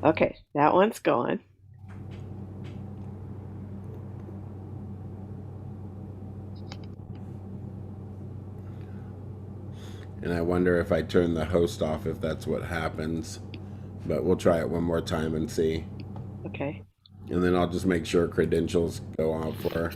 Okay, that one's going. And I wonder if I turn the host off if that's what happens. But we'll try it one more time and see. Okay. And then I'll just make sure credentials go out for her.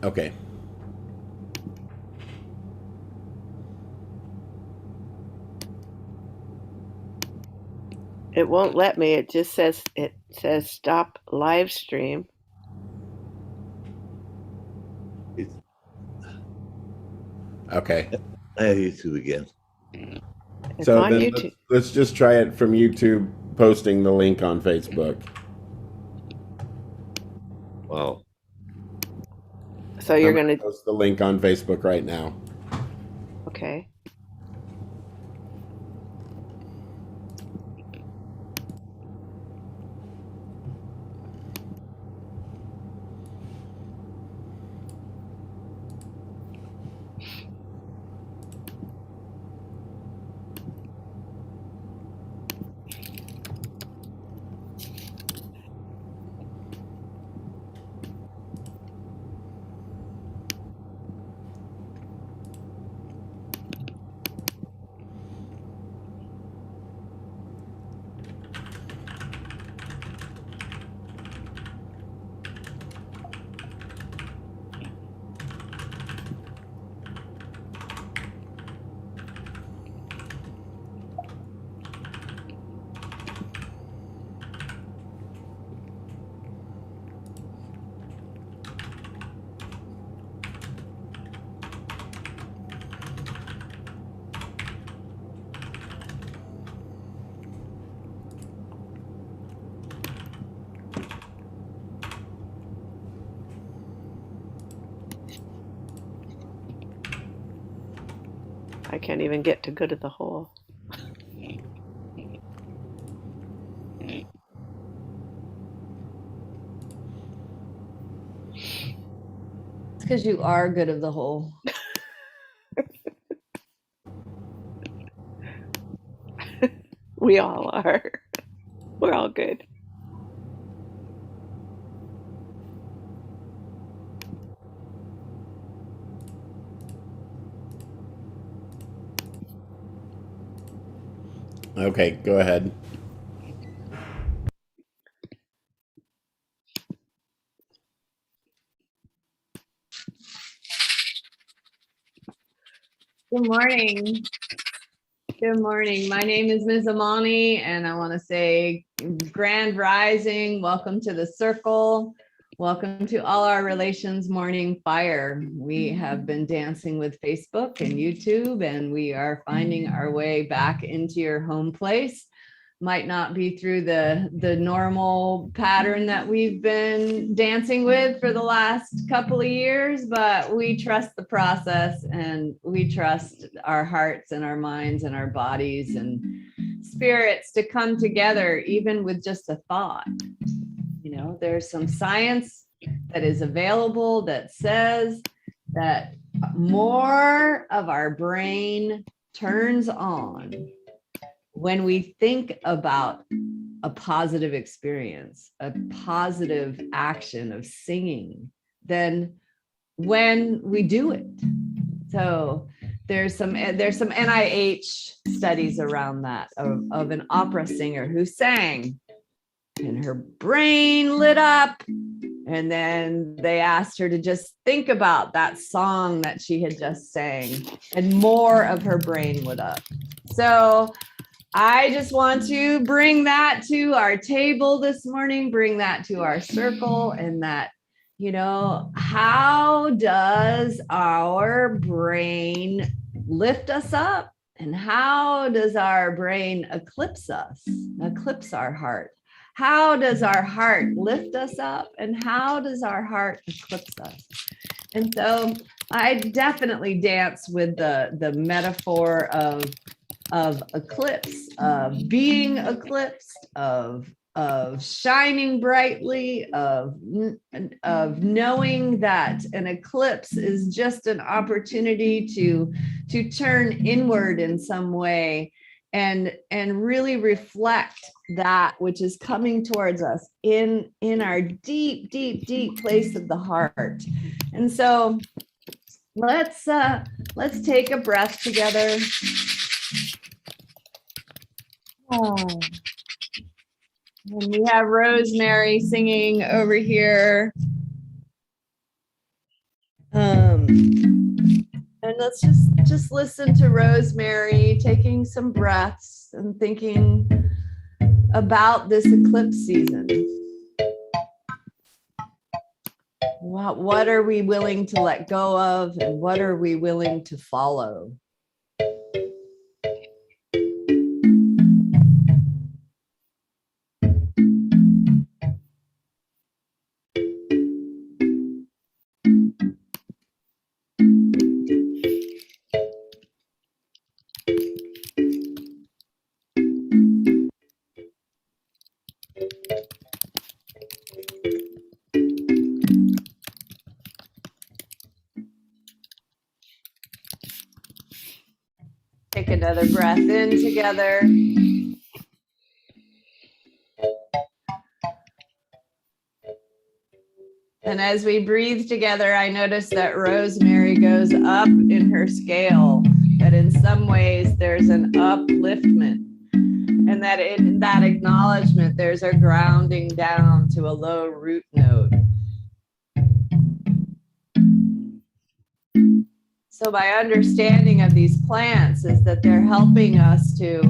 Okay. It won't let me. It says stop live stream. It's, Okay. I have YouTube again. It's So on then YouTube. let's just try it from YouTube posting the link on Facebook. Wow. So I'm you're going gonna. to post the link on Facebook right now. Okay. I can't even get to good at the hole. It's because you are good of the whole. We all are. We're all good. Okay, go ahead. Good morning. Good morning. My name is Ms. Amani, and I want to say grand rising. Welcome to the circle. Welcome to All Our Relations Morning Fire. We have been dancing with Facebook and YouTube, and we are finding our way back into your home place. Might not be through the normal pattern that we've been dancing with for the last couple of years, but we trust the process, and we trust our hearts and our minds and our bodies and spirits to come together, even with just a thought. You know, there's some science that is available that says that more of our brain turns on when we think about a positive experience, a positive action of singing, than when we do it. So there's some NIH studies around that of an opera singer who sang and her brain lit up, and then they asked her to just think about that song that she had just sang, and more of her brain lit up. So I just want to bring that to our table this morning, bring that to our circle, and that, you know, how does our brain lift us up? And how does our brain eclipse us, eclipse our heart? How does our heart lift us up? And how does our heart eclipse us? And so I definitely dance with the metaphor of eclipse, of being eclipsed, of of shining brightly, of knowing that an eclipse is just an opportunity to turn inward in some way and really reflect that which is coming towards us in our deep, deep, deep place of the heart. And so let's take a breath together. Oh. And we have Rosemary singing over here. And let's just listen to Rosemary taking some breaths and thinking about this eclipse season. What are we willing to let go of, and what are we willing to follow? Take another breath in together. And as we breathe together, I notice that Rosemary goes up in her scale, that in some ways there's an upliftment, and that in that acknowledgement, there's a grounding down to a low root note. So my understanding of these plants is that they're helping us to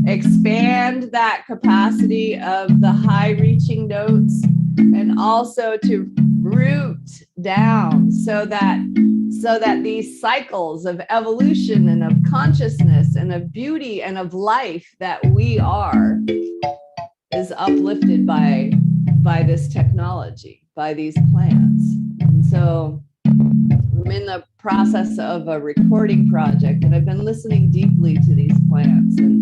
expand that capacity of the high reaching notes, and also to root down so that these cycles of evolution and of consciousness and of beauty and of life that we are is uplifted by this technology, by these plants. And so I'm in the process of a recording project, and I've been listening deeply to these plants, and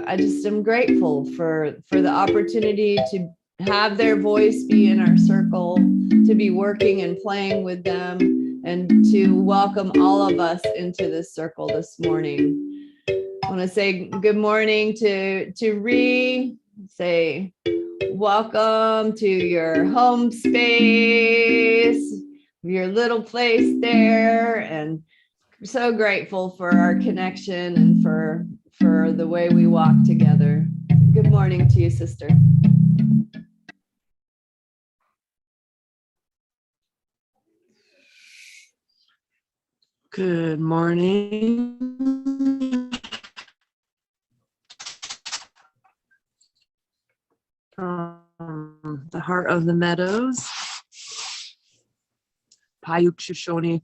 I just am grateful for the opportunity to have their voice be in our circle, to be working and playing with them, and to welcome all of us into this circle this morning. I want to say good morning to Ree, say welcome to your home space, your little place there, and I'm so grateful for our connection and for the way we walk together. Good morning to you, sister. Good morning. From the heart of the meadows, Paiute Shoshone.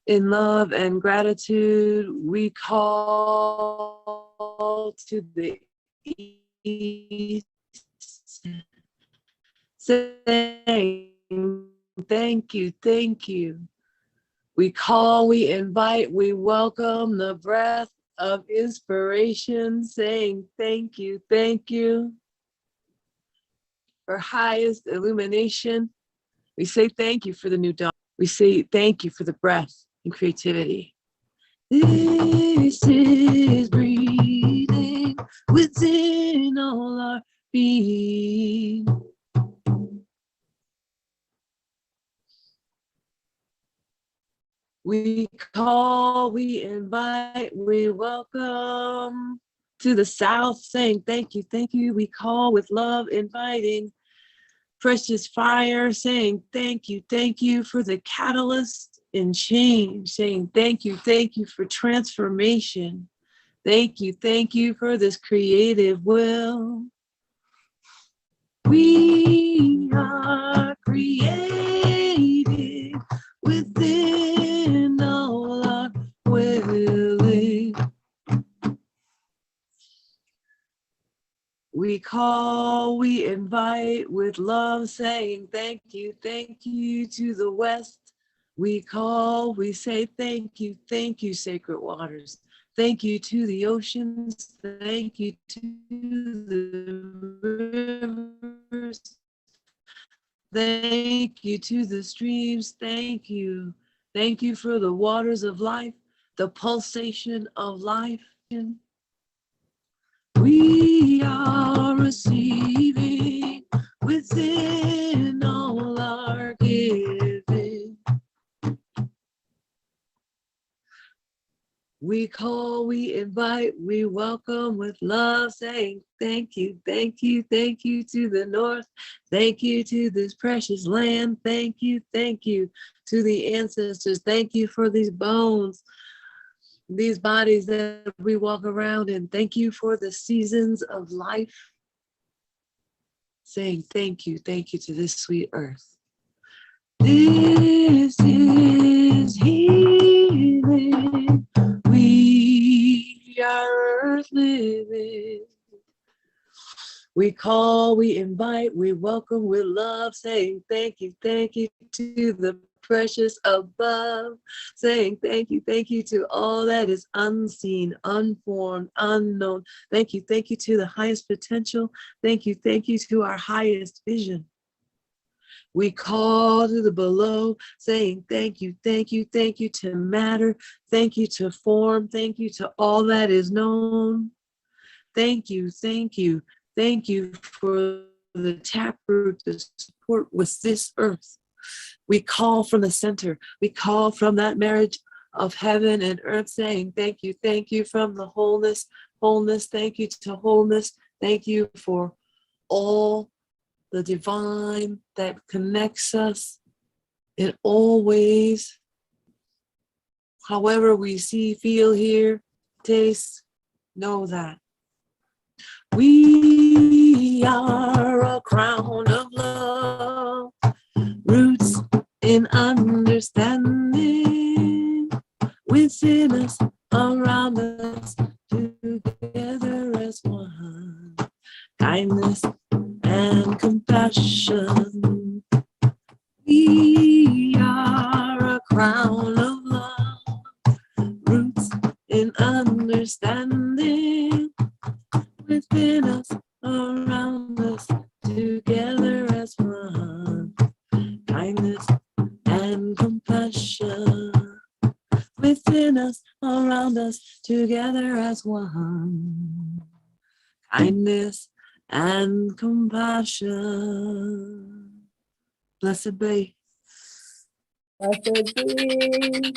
In love and gratitude, we call to the east, saying, thank you, thank you. We call, we invite, we welcome the breath of inspiration, saying thank you for highest illumination. We say thank you for the new dawn. We say thank you for the breath and creativity. This is breathing within all our being. We call, we invite, we welcome to the south, saying thank you, thank you. We call with love, inviting precious fire, saying thank you for the catalyst in change, saying thank you for transformation. Thank you for this creative will. We are creating within all our willing. We call, we invite with love, saying thank you to the west, We call, we say thank you, sacred waters. Thank you to the oceans. Thank you to the rivers. Thank you to the streams. Thank you. Thank you for the waters of life, the pulsation of life. We are receiving within all our giving. We call, we invite, we welcome with love, saying thank you, thank you, thank you to the north. Thank you to this precious land. Thank you to the ancestors. Thank you for these bones, these bodies that we walk around in. Thank you for the seasons of life. Saying thank you to this sweet earth. This is healing. We are earth living. We call, we invite, we welcome with love, saying thank you to the precious above, saying thank you to all that is unseen, unformed, unknown. Thank you to the highest potential. Thank you to our highest vision. We call to the below, saying thank you to matter. Thank you to form. Thank you to all that is known. Thank you for the taproot to support with this earth. We call from the center. We call from that marriage of heaven and earth, saying thank you from the wholeness. Thank you to wholeness. Thank you for all the divine that connects us in all ways. However we see, feel, hear, taste, know that we are a crown of love, roots in understanding, within us, around us, together as one. Kindness and compassion. We are a crown of love, roots in understanding, within us, around us, together as one. Kindness and compassion, within us, around us, together as one. Kindness and compassion. Blessed be. Blessed be.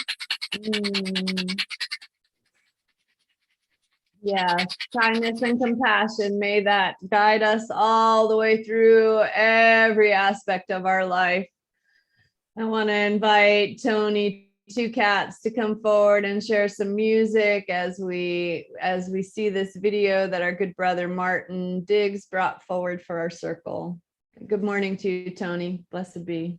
Yes, kindness and compassion. May that guide us all the way through every aspect of our life. I want to invite Tony Two Cats to come forward and share some music as we see this video that our good brother Martin Diggs brought forward for our circle. Good morning to you, Tony. Blessed be.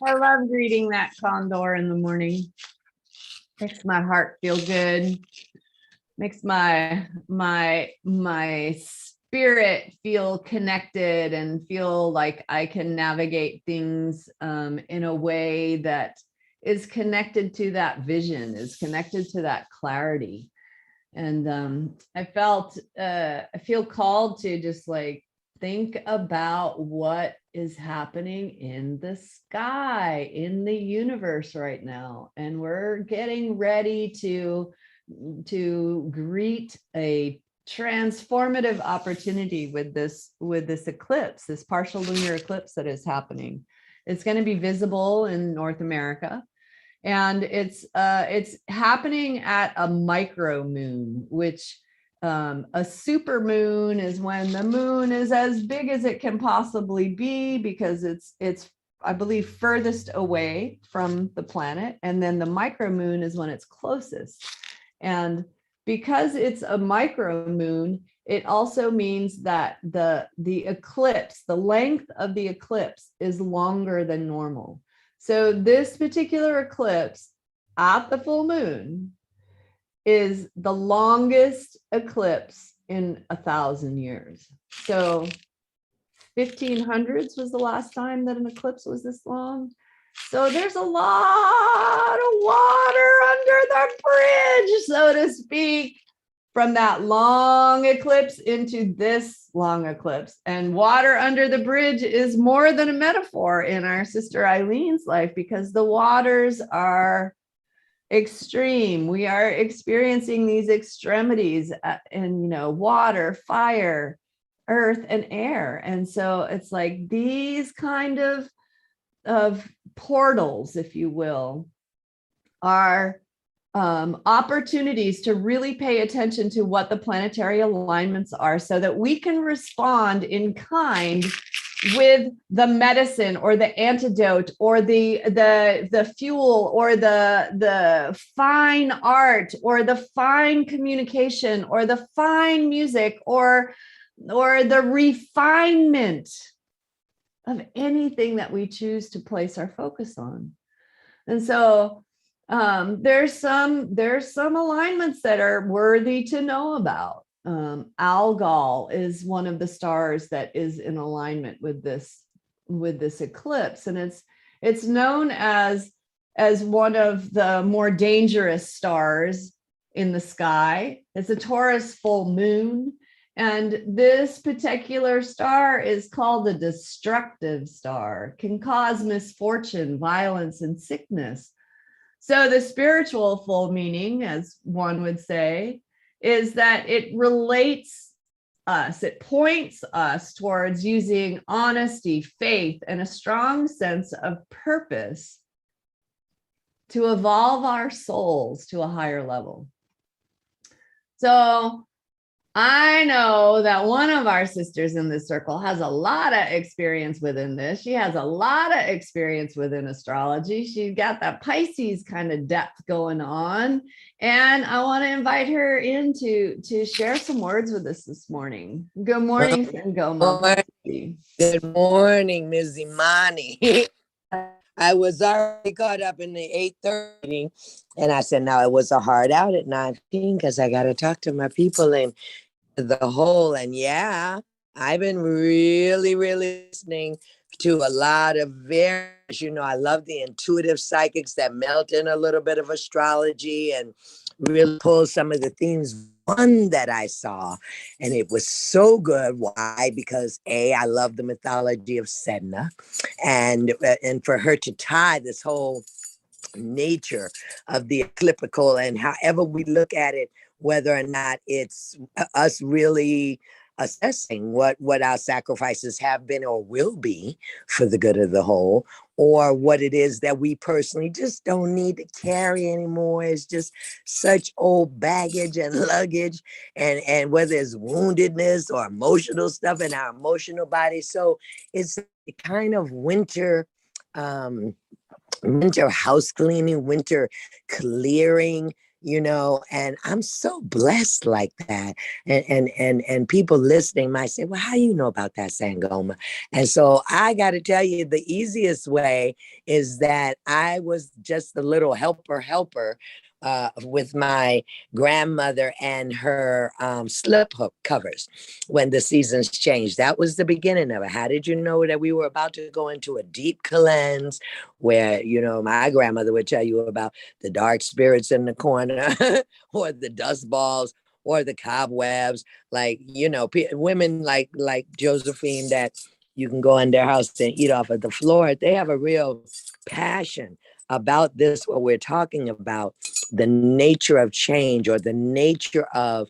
I love greeting that condor in the morning. Makes my heart feel good. Makes my spirit feel connected and feel like I can navigate things in a way that is connected to that vision, is connected to that clarity. And I feel called to just like think about what is happening in the sky, in the universe right now. And we're getting ready to greet a transformative opportunity with this eclipse, this partial lunar eclipse that is happening. It's going to be visible in North America. And it's happening at a micro moon, which a super moon is when the moon is as big as it can possibly be, because it's I believe furthest away from the planet. And then the micro moon is when it's closest. And because it's a micro moon, it also means that the eclipse, the length of the eclipse is longer than normal. So this particular eclipse at the full moon is the longest eclipse in 1,000 years. So 1500s was the last time that an eclipse was this long. So there's a lot of water under the bridge, so to speak, from that long eclipse into this long eclipse. And water under the bridge is more than a metaphor in our sister Eileen's life, because the waters are extreme. We are experiencing these extremities in, water, fire, earth, and air. And so it's like these kind of portals, if you will, are opportunities to really pay attention to what the planetary alignments are, so that we can respond in kind with the medicine or the antidote or the fuel or the fine art or the fine communication or the fine music or the refinement of anything that we choose to place our focus on. And so there's some alignments that are worthy to know about. Algol is one of the stars that is in alignment with this eclipse, and it's known as one of the more dangerous stars in the sky. It's a Taurus full moon, and this particular star is called a destructive star, can cause misfortune, violence, and sickness. So the spiritual full meaning, as one would say, is that it relates us, it points us towards using honesty, faith, and a strong sense of purpose to evolve our souls to a higher level. So I know that one of our sisters in this circle has a lot of experience within this. She has a lot of experience within astrology. She's got that Pisces kind of depth going on. And I want to invite her in to share some words with us this morning. Good morning, Sangoma. Good morning, Ms. Imani. I was already caught up in the 8:30, and I said, no, it was a hard out at 9:15 because I got to talk to my people and the whole. And yeah, I've been really, really listening to a lot of I love the intuitive psychics that melt in a little bit of astrology and really pull some of the themes. One that I saw, and it was so good. Why? Because I love the mythology of Sedna, and for her to tie this whole nature of the ecliptical, and however we look at it, whether or not it's us really assessing what our sacrifices have been or will be for the good of the whole, or what it is that we personally just don't need to carry anymore. It's just such old baggage and luggage, and whether it's woundedness or emotional stuff in our emotional body. So it's a kind of winter house cleaning, winter clearing, and I'm so blessed like that. And people listening might say, well, how you know about that, Sangoma? And so I got to tell you, the easiest way is that I was just the little helper with my grandmother and her slip hook covers when the seasons changed. That was the beginning of it. How did you know that we were about to go into a deep cleanse where, my grandmother would tell you about the dark spirits in the corner or the dust balls or the cobwebs, like, women like Josephine that you can go in their house and eat off of the floor. They have a real passion about this, what we're talking about, the nature of change or the nature of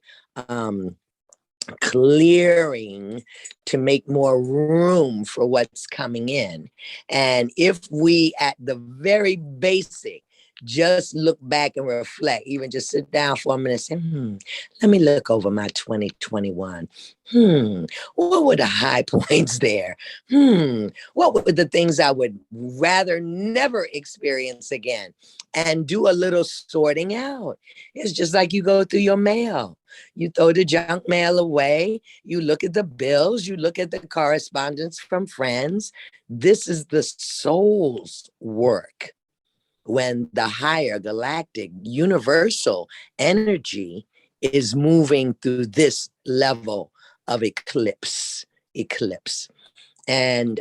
clearing to make more room for what's coming in. And if we, at the very basic, just look back and reflect, even just sit down for a minute and say, let me look over my 2021. What were the high points there? What were the things I would rather never experience again? And do a little sorting out. It's just like you go through your mail. You throw the junk mail away. You look at the bills. You look at the correspondence from friends. This is the soul's work. When the higher galactic universal energy is moving through this level of eclipse. And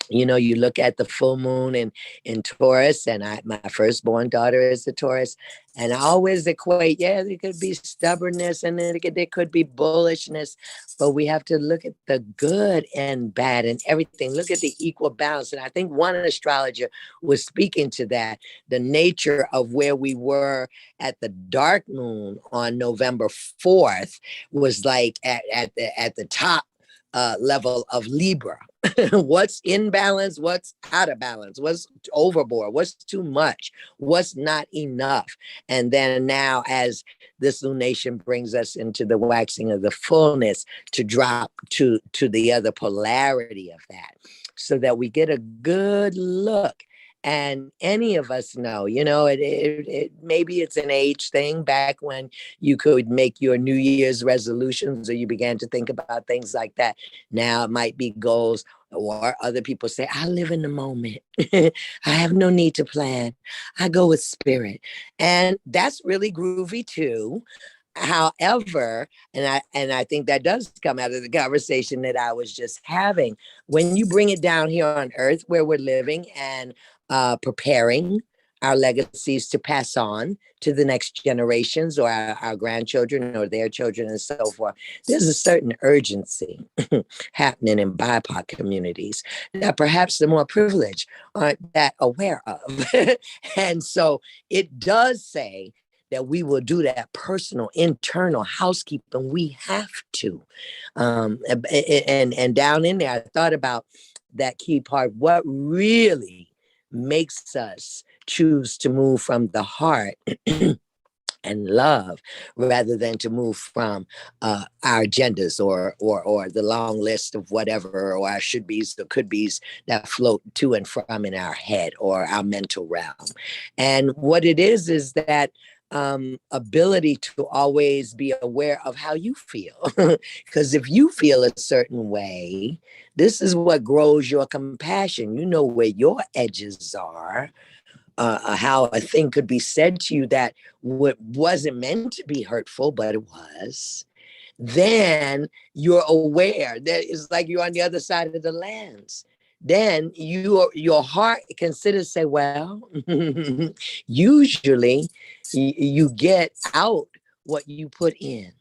you look at the full moon in Taurus, and my firstborn daughter is a Taurus, and I always equate, there could be stubbornness and then there could be bullishness, but we have to look at the good and bad and everything. Look at the equal balance. And I think one astrologer was speaking to that, the nature of where we were at the dark moon on November 4th was like at the top level of Libra. What's in balance, what's out of balance, what's overboard, what's too much, what's not enough. And then now, as this lunation brings us into the waxing of the fullness, to drop to the other polarity of that, so that we get a good look. And any of us know, maybe it's an age thing back when you could make your New Year's resolutions or you began to think about things like that. Now it might be goals, or other people say, I live in the moment. I have no need to plan. I go with spirit. And that's really groovy too. However, and I think that does come out of the conversation that I was just having, when you bring it down here on earth where we're living and preparing our legacies to pass on to the next generations or our grandchildren or their children and so forth, there's a certain urgency happening in BIPOC communities that perhaps the more privileged aren't that aware of. And so it does say that we will do that personal, internal housekeeping. We have to. And down in there, I thought about that key part. What really makes us choose to move from the heart and love rather than to move from our agendas or the long list of whatever, or our should be's or could be's that float to and from in our head or our mental realm. And what it is that ability to always be aware of how you feel. Because if you feel a certain way, this is what grows your compassion. You know where your edges are, how a thing could be said to you that wasn't meant to be hurtful, but it was. Then you're aware that it's like you're on the other side of the lens. Then your heart considers, say, well, usually you get out what you put in.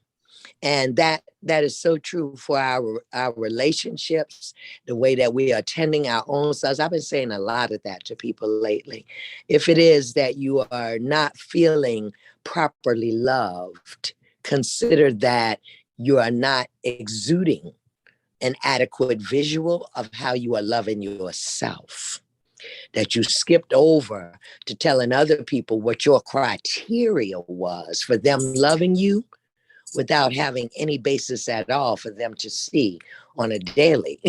And that is so true for our relationships, the way that we are tending our own selves. I've been saying a lot of that to people lately. If it is that you are not feeling properly loved, consider that you are not exuding an adequate visual of how you are loving yourself, that you skipped over to telling other people what your criteria was for them loving you without having any basis at all for them to see on a daily.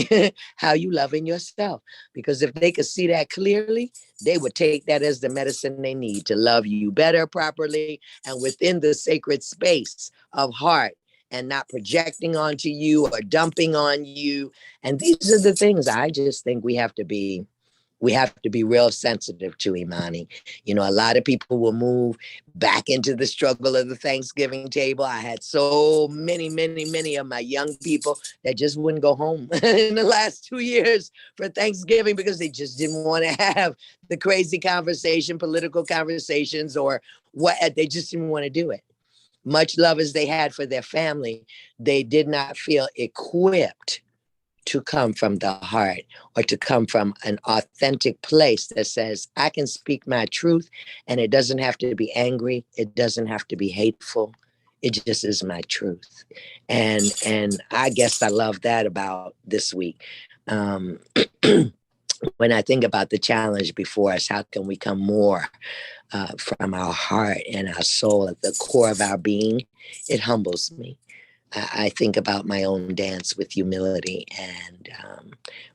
How you loving yourself? Because if they could see that clearly, they would take that as the medicine they need to love you better, properly, and within the sacred space of heart, and not projecting onto you or dumping on you. And these are the things I just think we have to be real sensitive to, Imani. You know, a lot of people will move back into the struggle of the Thanksgiving table. I had so many of my young people that just wouldn't go home in the last 2 years for Thanksgiving because they just didn't want to have the crazy conversation, political conversations, or what. They just didn't want to do it. Much love as they had for their family, they did not feel equipped to come from the heart or to come from an authentic place that says, I can speak my truth and it doesn't have to be angry. It doesn't have to be hateful. It just is my truth. And I guess I love that about this week. When I think about the challenge before us, how can we come more from our heart and our soul at the core of our being? It humbles me. I think about my own dance with humility, and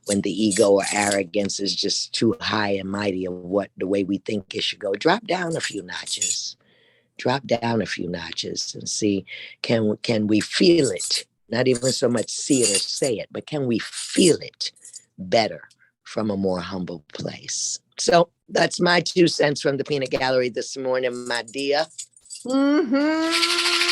when the ego or arrogance is just too high and mighty of what the way we think it should go, drop down a few notches and see, can we feel it? Not even so much see it or say it, but can we feel it better from a more humble place? So that's my 2 cents from the Peanut Gallery this morning, my dear. Mm-hmm.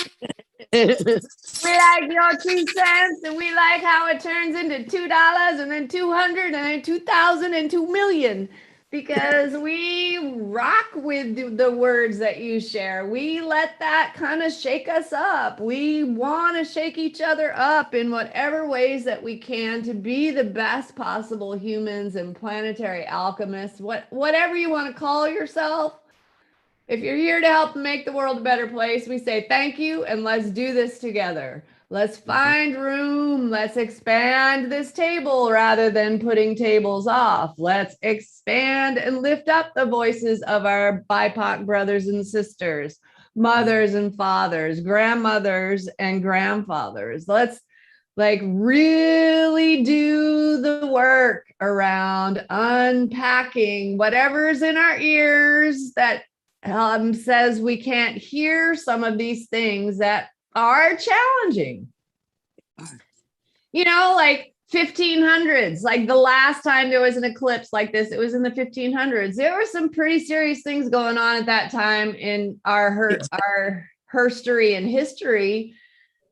We like your 2 cents, and we like how it turns into $2 and then 200 and then 2,000 and 2 million, because we rock with the words that you share. We let that kind of shake us up. We want to shake each other up in whatever ways that we can to be the best possible humans and planetary alchemists, whatever you want to call yourself. If you're here to help make the world a better place, we say thank you, and let's do this together. Let's find room. Let's expand this table rather than putting tables off. Let's expand and lift up the voices of our BIPOC brothers and sisters, mothers and fathers, grandmothers and grandfathers. Let's really do the work around unpacking whatever's in our ears that says we can't hear some of these things that are challenging. You know, like 1500s, like the last time there was an eclipse like this, it was in the 1500s. There were some pretty serious things going on at that time in our herstory and history.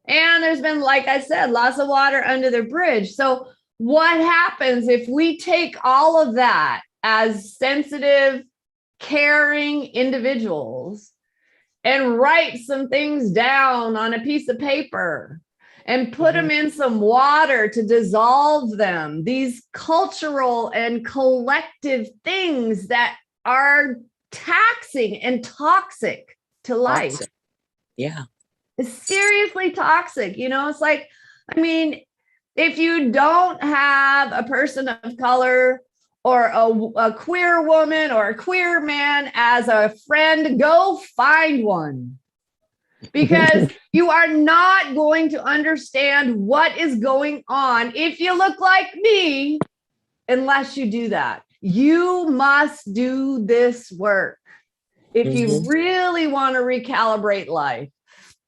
And there's been, like I said, lots of water under the bridge. So what happens if we take all of that as sensitive, caring individuals and write some things down on a piece of paper and put them in some water to dissolve them, these cultural and collective things that are taxing and toxic to life. Toxic. Yeah. It's seriously toxic. You know, it's like, I mean, if you don't have a person of color or a queer woman or a queer man as a friend, go find one, because you are not going to understand what is going on if you look like me unless you do that. You must do this work if you really want to recalibrate life.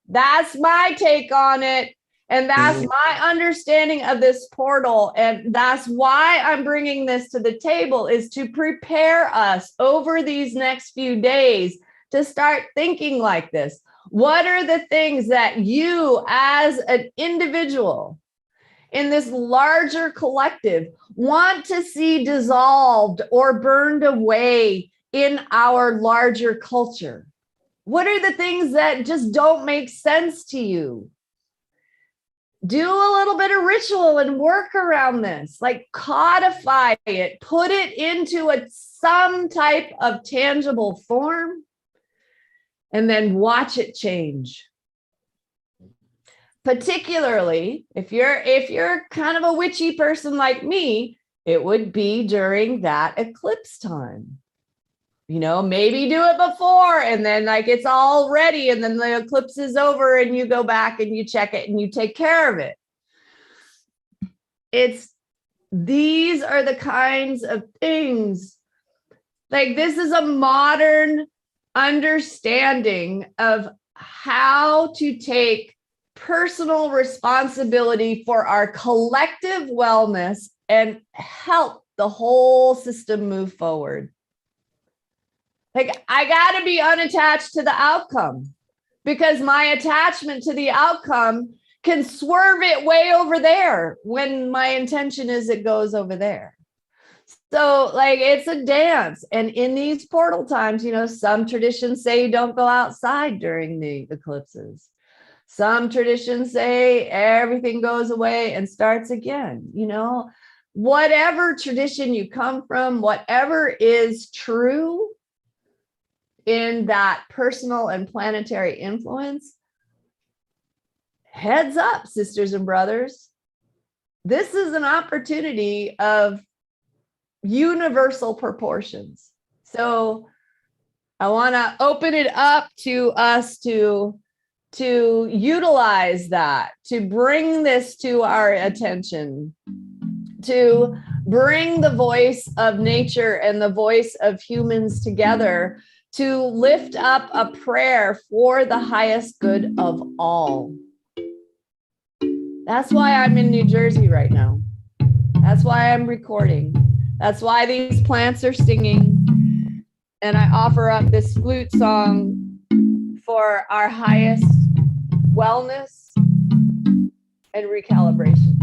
That's my take on it. And that's my understanding of this portal. And that's why I'm bringing this to the table, is to prepare us over these next few days to start thinking like this. What are the things that you as an individual in this larger collective want to see dissolved or burned away in our larger culture? What are the things that just don't make sense to you? Do a little bit of ritual and work around this, like codify it, put it into some type of tangible form, and then watch it change. Particularly if you're kind of a witchy person like me, it would be during that eclipse time. You know, maybe do it before, and then like it's all ready, and then the eclipse is over and you go back and you check it and you take care of it. these are the kinds of things, like this is a modern understanding of how to take personal responsibility for our collective wellness and help the whole system move forward. Like, I got to be unattached to the outcome, because my attachment to the outcome can swerve it way over there when my intention is it goes over there. So like, it's a dance. And in these portal times, you know, some traditions say you don't go outside during the eclipses. Some traditions say everything goes away and starts again. You know, whatever tradition you come from, whatever is true in that personal and planetary influence, heads up, sisters and brothers. This is an opportunity of universal proportions. So I want to open it up to us to utilize that, to bring this to our attention, to bring the voice of nature and the voice of humans together, to lift up a prayer for the highest good of all. That's why I'm in New Jersey right now. That's why I'm recording. That's why these plants are singing. And I offer up this flute song for our highest wellness and recalibration.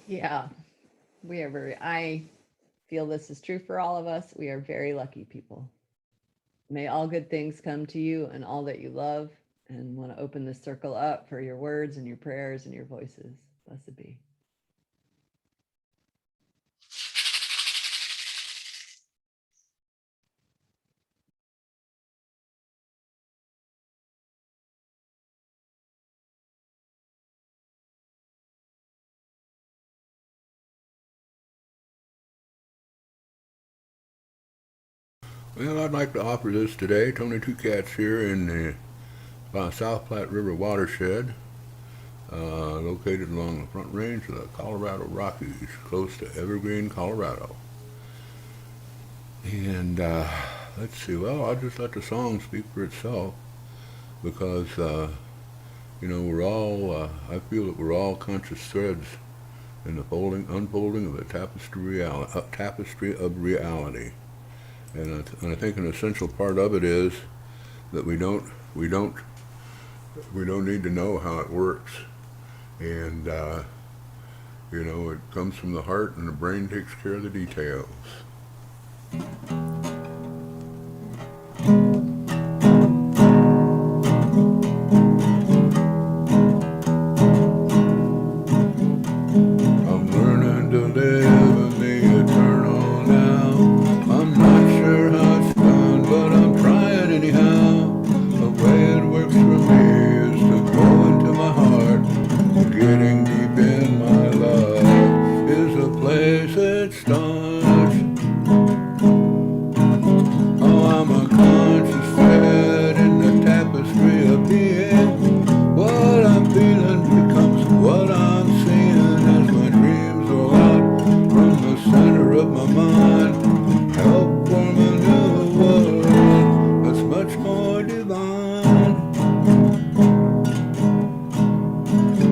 Yeah, we are I feel this is true for all of us. We are very lucky people. May all good things come to you and all that you love, and want to open this circle up for your words and your prayers and your voices. Blessed be. Well, I'd like to offer this today. Tony Two Cats here in the South Platte River watershed, located along the front range of the Colorado Rockies, close to Evergreen, Colorado. And let's see, well, I'll just let the song speak for itself because, we're all, I feel that we're all conscious threads in the unfolding of a tapestry of reality. And I think an essential part of it is that we don't need to know how it works. And, it comes from the heart and the brain takes care of the details. I'm learning to live in the eternal now. I'm not sure how it's done, but I'm trying anyhow. The way it works for me is to go into my heart. Getting deep in my love is a place it starts. Oh, I'm a conscious thread in the tapestry of being. What I'm feeling becomes what I'm seeing as my dreams roll out from the center of my mind. Help form a new world that's much more divine.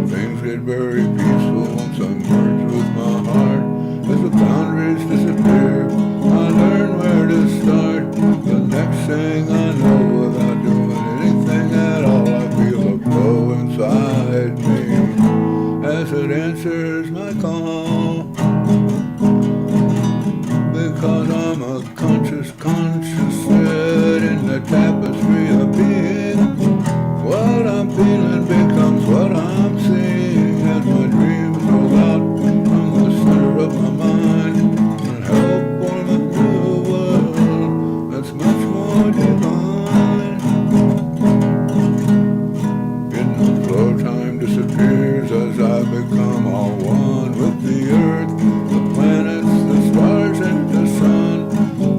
Things get very peaceful once I merge with my heart. As the boundaries disappear, I learn where to start. The next thing I know, without doing anything at all, I feel a glow inside me as it answers my call. Because I'm a conscious thread in the tapestry of being. What I'm feeling becomes what I'm seeing as my dreams roll out from the center of my mind and help form a new world that's much more divine. In the flow, time disappears as I become all one with the earth, the planets, the stars, and the sun.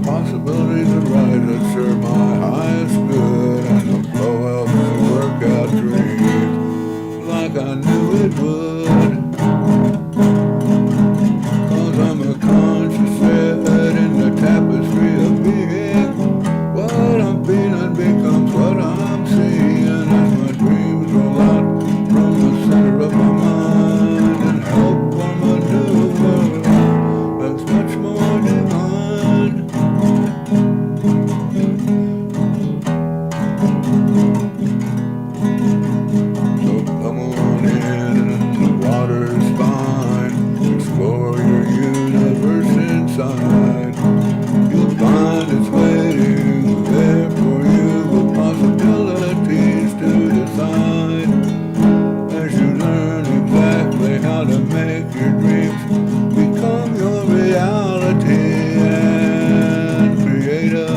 Possibilities arise that serve my highest good, and the flow helps me work out dreams like I knew it would. Cause I'm a conscious thread in the tapestry of being. What I'm feeling becomes what I'm seeing as my dreams roll out from the center of my mind and help form a new world that's much more divine. So come on in, the water's fine. Explore your universe inside. You'll find it's waiting there for you with possibilities to decide. As you learn exactly how to make your dreams become your reality and create a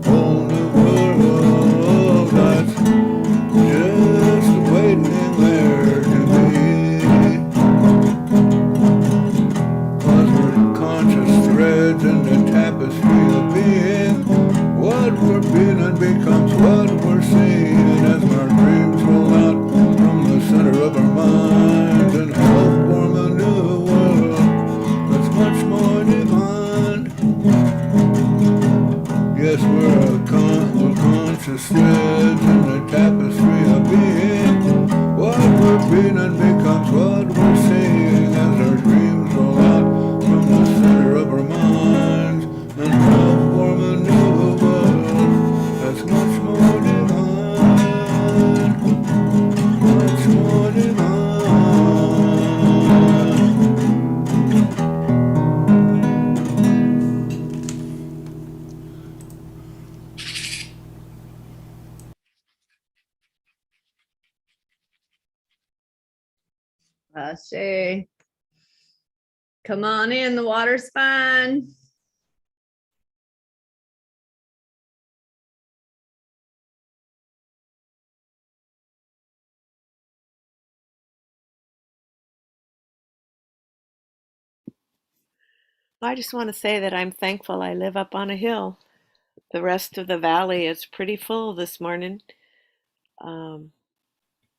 whole new world that's just waiting there to be. Cause we're conscious threads in the tapestry of being. What we're feeling becomes what we're seeing as our dreams roll out from the center of our minds and help form a new world that's much more divine. Yes, we're conscious threads in the tapestry of being. What we're feeling becomes what we're seeing as our dreams roll out from the center of our minds and help form a new world that's much more divine, much more divine. Ashe. Come on in, the water's fine. I just want to say that I'm thankful I live up on a hill. the rest of the valley is pretty full this morning.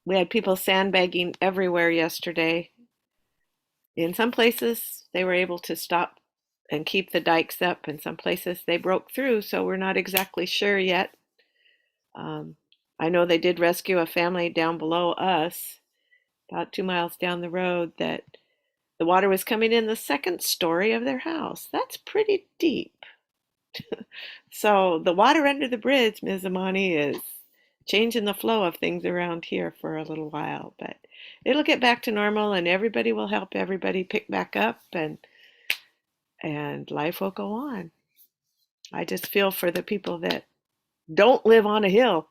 We had people sandbagging everywhere yesterday. In some places, they were able to stop and keep the dikes up. In some places, they broke through, so we're not exactly sure yet. I know they did rescue a family down below us, about 2 miles down the road, that the water was coming in the second story of their house. That's pretty deep. So the water under the bridge, Ms. Amani, is changing the flow of things around here for a little while, but it'll get back to normal and everybody will help everybody pick back up and life will go on. I just feel for the people that don't live on a hill.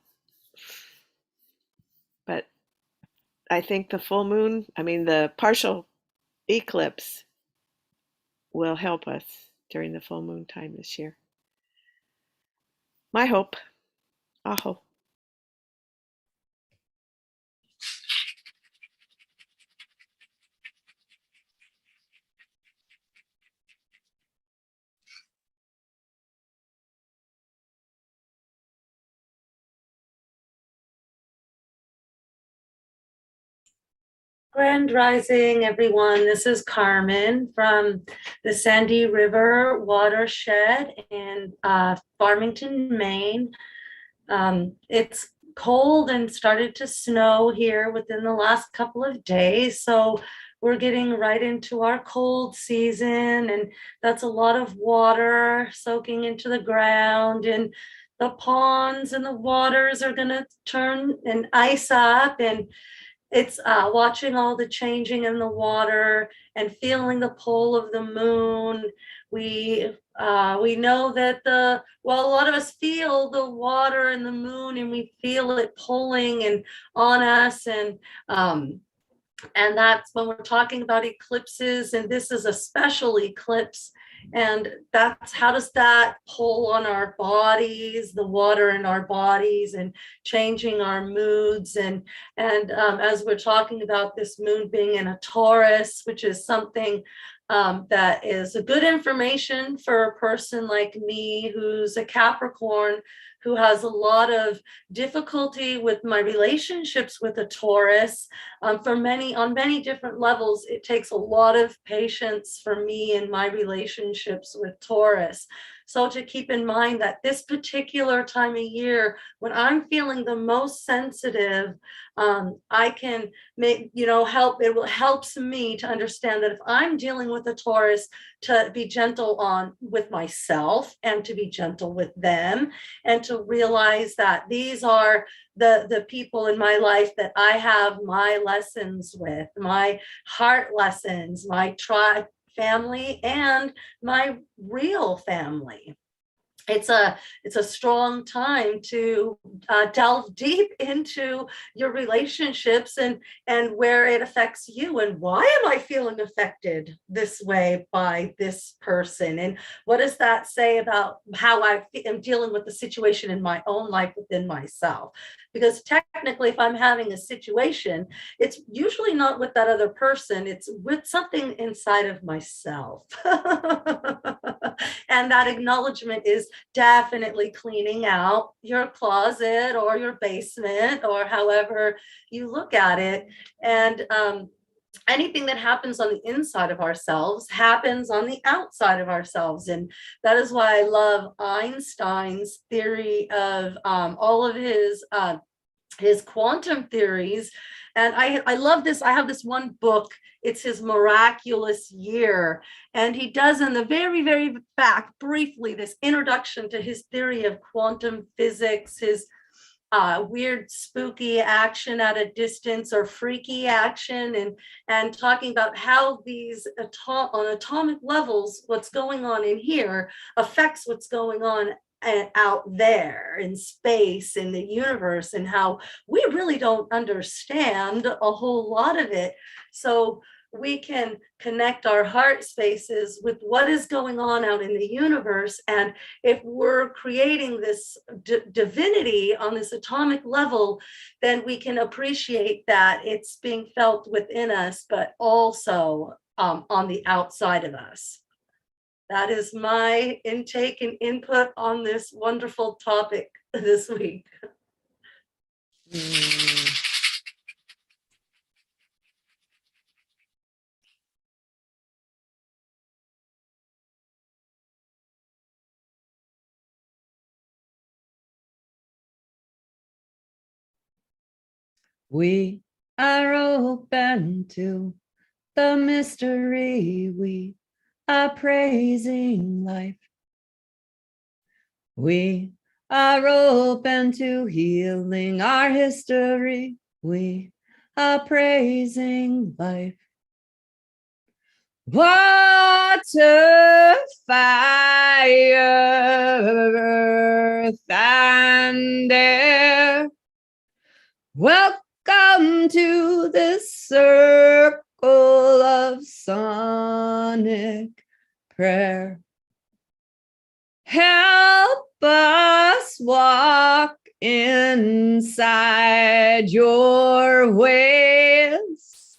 But I think the partial eclipse will help us during the full moon time this year. My hope. Aho. Grand Rising, everyone. This is Carmen from the Sandy River watershed in Farmington, Maine. It's cold and started to snow here within the last couple of days. So we're getting right into our cold season, and that's a lot of water soaking into the ground, and the ponds and the waters are going to turn and ice up, and it's watching all the changing in the water and feeling the pull of the moon. We know that a lot of us feel the water and the moon, and we feel it pulling and on us, and that's when we're talking about eclipses, and this is a special eclipse. And that's how does that pull on our bodies, the water in our bodies, and changing our moods. And as we're talking about this moon being in a Taurus, which is something that is a good information for a person like me who's a Capricorn, who has a lot of difficulty with my relationships with a Taurus. On many different levels, it takes a lot of patience for me in my relationships with Taurus. So to keep in mind that this particular time of year, when I'm feeling the most sensitive, I can helps me to understand that if I'm dealing with a Taurus, to be gentle with myself and to be gentle with them, and to realize that these are the people in my life that I have my lessons with, my heart lessons, my tribe family, and my real family. It's a strong time to delve deep into your relationships and where it affects you, and why am I feeling affected this way by this person, and what does that say about how I am dealing with the situation in my own life within myself? Because technically, if I'm having a situation, it's usually not with that other person, it's with something inside of myself. And that acknowledgement is definitely cleaning out your closet or your basement, or however you look at it. And anything that happens on the inside of ourselves happens on the outside of ourselves. And that is why I love Einstein's theory of all of his quantum theories. And I love this. I have this one book. It's his Miraculous Year. And he does in the very, very back, briefly, this introduction to his theory of quantum physics, his weird, spooky action at a distance, or freaky action, and talking about how these on atomic levels, what's going on in here affects what's going on out there in space, in the universe, and how we really don't understand a whole lot of it. So we can connect our heart spaces with what is going on out in the universe. And if we're creating this divinity on this atomic level, then we can appreciate that it's being felt within us, but also on the outside of us. That is my intake and input on this wonderful topic this week. We are open to the mystery. We are praising life. We are open to healing our history. We are praising life. Water, fire, earth, and air. Welcome to this circle of sonic prayer. Help us walk inside your ways.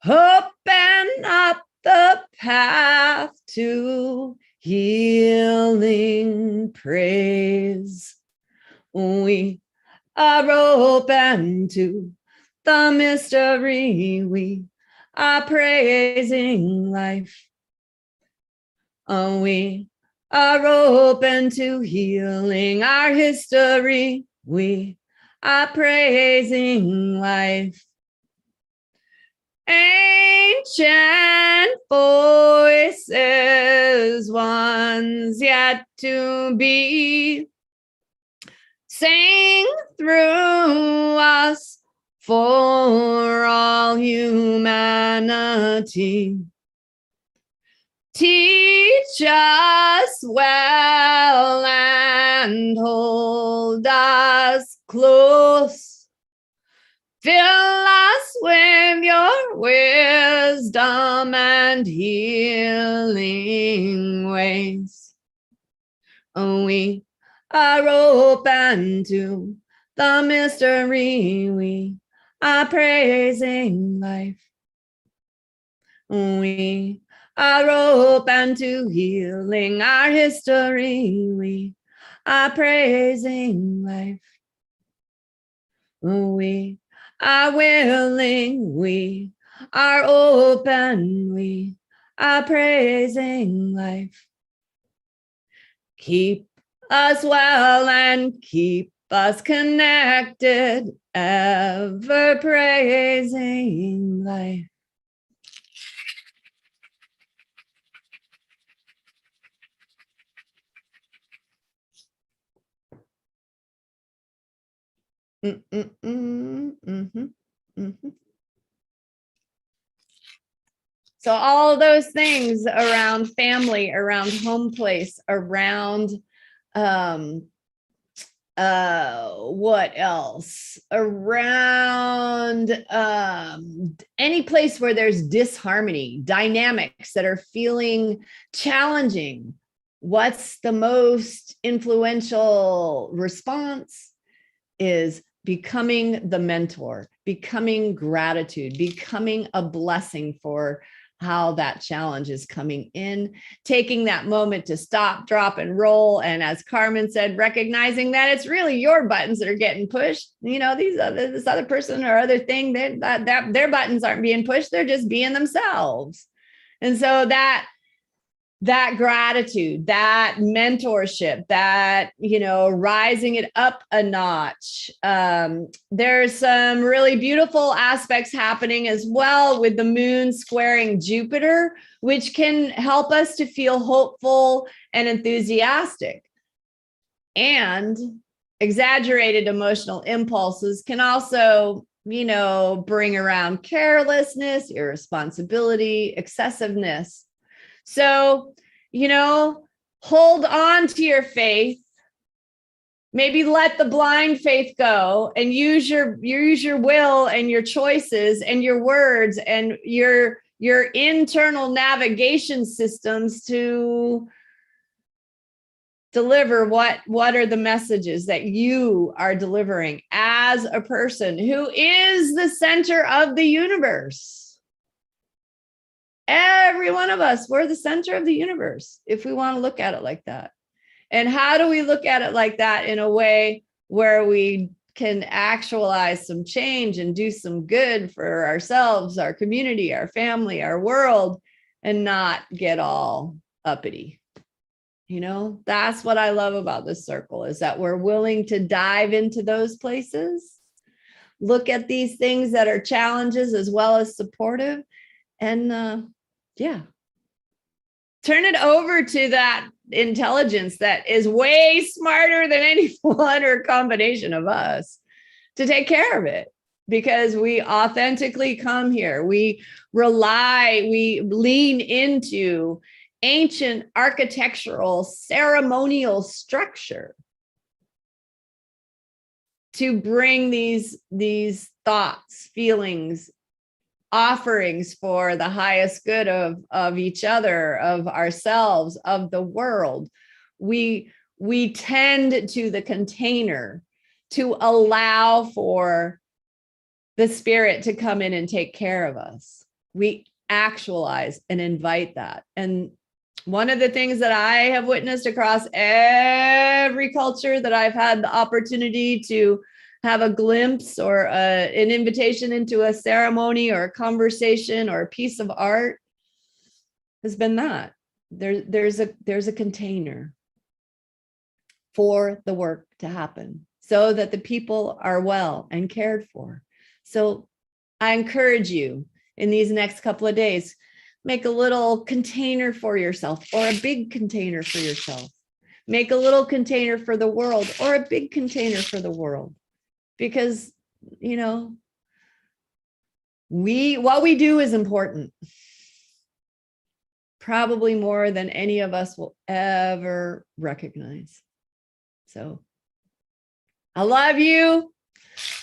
Open up the path to healing praise. We are open to the mystery. We are praising life. We are open to healing our history. We are praising life. Ancient voices, ones yet to be, sing through us for all humanity. Teach us well and hold us close. Fill us with your wisdom and healing ways. We are open to the mystery. We are praising life. We are open to healing our history. We are praising life. We are willing. We are open. We are praising life. Keep us well and keep us connected, ever praising life. So all those things around family, around home place, around what else? Around any place where there's disharmony, dynamics that are feeling challenging. What's the most influential response? Is becoming the mentor, becoming gratitude, becoming a blessing for how that challenge is coming in, taking that moment to stop, drop, and roll. And as Carmen said, recognizing that it's really your buttons that are getting pushed. You know, this other person or other thing, that their buttons aren't being pushed, they're just being themselves. And so that gratitude, that mentorship, that, you know, rising it up a notch. There's some really beautiful aspects happening as well with the moon squaring Jupiter, which can help us to feel hopeful and enthusiastic. And exaggerated emotional impulses can also, you know, bring around carelessness, irresponsibility, excessiveness. So, you know, hold on to your faith. Maybe let the blind faith go and use your will and your choices and your words and your internal navigation systems to deliver what are the messages that you are delivering as a person who is the center of the universe. Every one of us, we're the center of the universe, if we want to look at it like that. And how do we look at it like that in a way where we can actualize some change and do some good for ourselves, our community, our family, our world, and not get all uppity? You know, that's what I love about this circle, is that we're willing to dive into those places, look at these things that are challenges as well as supportive, and yeah, turn it over to that intelligence that is way smarter than any one or combination of us to take care of it, because we authentically come here. We lean into ancient architectural ceremonial structure to bring these thoughts, feelings, offerings for the highest good of each other, of ourselves, of the world. We tend to the container to allow for the spirit to come in and take care of us. We actualize and invite that. And one of the things that I have witnessed across every culture that I've had the opportunity to have a glimpse or an invitation into a ceremony or a conversation or a piece of art has been that there's a container for the work to happen so that the people are well and cared for. So I encourage you in these next couple of days, make a little container for yourself or a big container for yourself. Make a little container for the world or a big container for the world. Because, you know, what we do is important. Probably more than any of us will ever recognize. So I love you.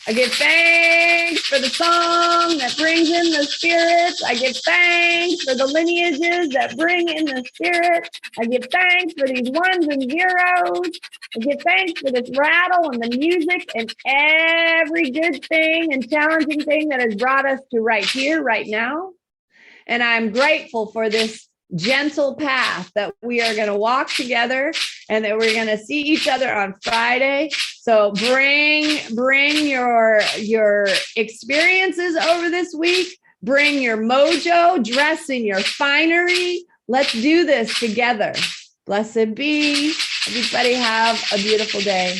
I give thanks for the song that brings in the spirits. I give thanks for the lineages that bring in the spirit. I give thanks for these ones and zeros. I give thanks for this rattle and the music and every good thing and challenging thing that has brought us to right here, right now. And I'm grateful for this gentle path that we are going to walk together and that we're going to see each other on Friday. So bring your experiences over this week, bring your mojo, dress in your finery. Let's do this together. Blessed be. Everybody have a beautiful day.